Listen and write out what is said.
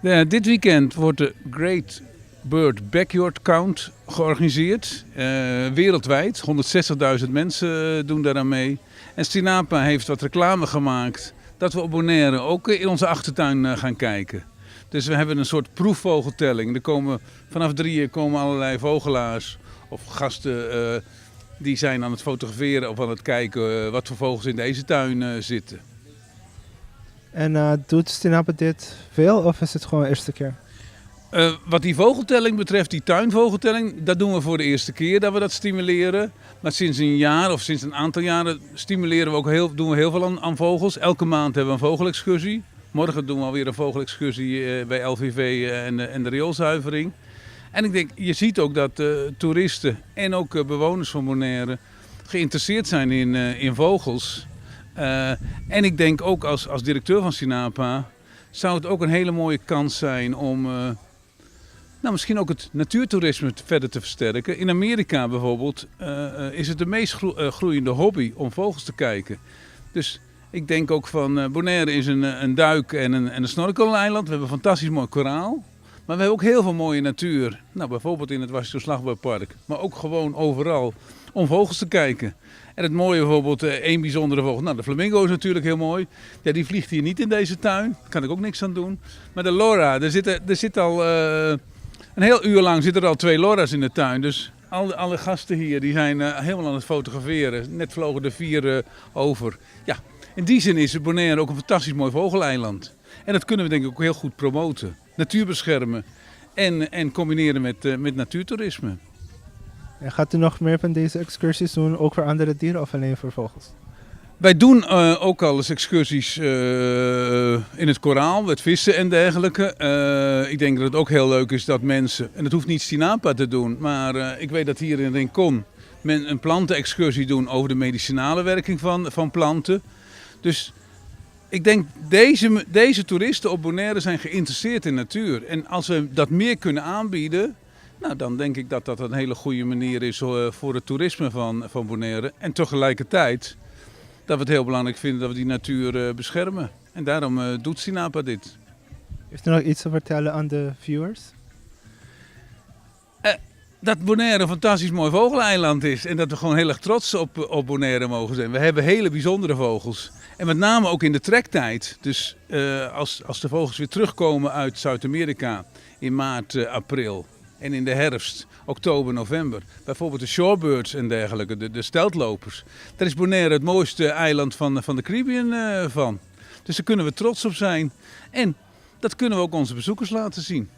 Dit weekend wordt de Great Bird Backyard Count georganiseerd. Wereldwijd. 160.000 mensen doen daaraan mee. En Stinapa heeft wat reclame gemaakt dat we op Bonaire ook in onze achtertuin gaan kijken. Dus we hebben een soort proefvogeltelling. Vanaf 3 komen allerlei vogelaars of gasten die zijn aan het fotograferen of aan het kijken wat voor vogels in deze tuin zitten. En doet Stinapa dit veel of is het gewoon de eerste keer? Wat die vogeltelling betreft, die tuinvogeltelling, dat doen we voor de eerste keer dat we dat stimuleren. Maar sinds een jaar of sinds een aantal jaren stimuleren we ook doen we heel veel aan vogels. Elke maand hebben we een vogelexcursie. Morgen doen we alweer een vogelexcursie bij LVV en de rioolzuivering. En ik denk, je ziet ook dat toeristen en ook bewoners van Bonaire geïnteresseerd zijn in vogels. En ik denk ook als directeur van Stinapa zou het ook een hele mooie kans zijn om misschien ook het natuurtoerisme verder te versterken. In Amerika bijvoorbeeld is het de meest groeiende hobby om vogels te kijken. Dus ik denk ook van Bonaire is een duik- en een snorkeleiland. We hebben een fantastisch mooi koraal. Maar we hebben ook heel veel mooie natuur. Nou, bijvoorbeeld in het Washington Slagbouwpark. Maar ook gewoon overal om vogels te kijken. En het mooie bijvoorbeeld, één bijzondere vogel. Nou, de flamingo is natuurlijk heel mooi. Ja, die vliegt hier niet in deze tuin. Daar kan ik ook niks aan doen. Maar de lora, er zit al een heel uur lang zitten er al 2 lora's in de tuin. Dus alle gasten hier die zijn helemaal aan het fotograferen. Net vlogen er 4 over. Ja, in die zin is Bonaire ook een fantastisch mooi vogeleiland. En dat kunnen we denk ik ook heel goed promoten. Natuur beschermen en combineren met natuurtoerisme. En gaat u nog meer van deze excursies doen, ook voor andere dieren of alleen voor vogels? Wij doen ook al eens excursies in het koraal, met vissen en dergelijke. Ik denk dat het ook heel leuk is dat mensen, en dat hoeft niet Stinapa te doen, maar ik weet dat hier in Rincon men een plantenexcursie doen over de medicinale werking van planten. Dus ik denk deze toeristen op Bonaire zijn geïnteresseerd in natuur. En als we dat meer kunnen aanbieden, nou, dan denk ik dat dat een hele goede manier is voor het toerisme van Bonaire. En tegelijkertijd dat we het heel belangrijk vinden dat we die natuur beschermen. En daarom doet Stinapa dit. Heeft u nog iets te vertellen aan de viewers? Dat Bonaire een fantastisch mooi vogeleiland is. En dat we gewoon heel erg trots op Bonaire mogen zijn. We hebben hele bijzondere vogels. En met name ook in de trektijd. Dus als de vogels weer terugkomen uit Zuid-Amerika in maart, april. En in de herfst, oktober, november. Bijvoorbeeld de shorebirds en dergelijke, de steltlopers. Daar is Bonaire het mooiste eiland van de Caribbean van. Dus daar kunnen we trots op zijn. En dat kunnen we ook onze bezoekers laten zien.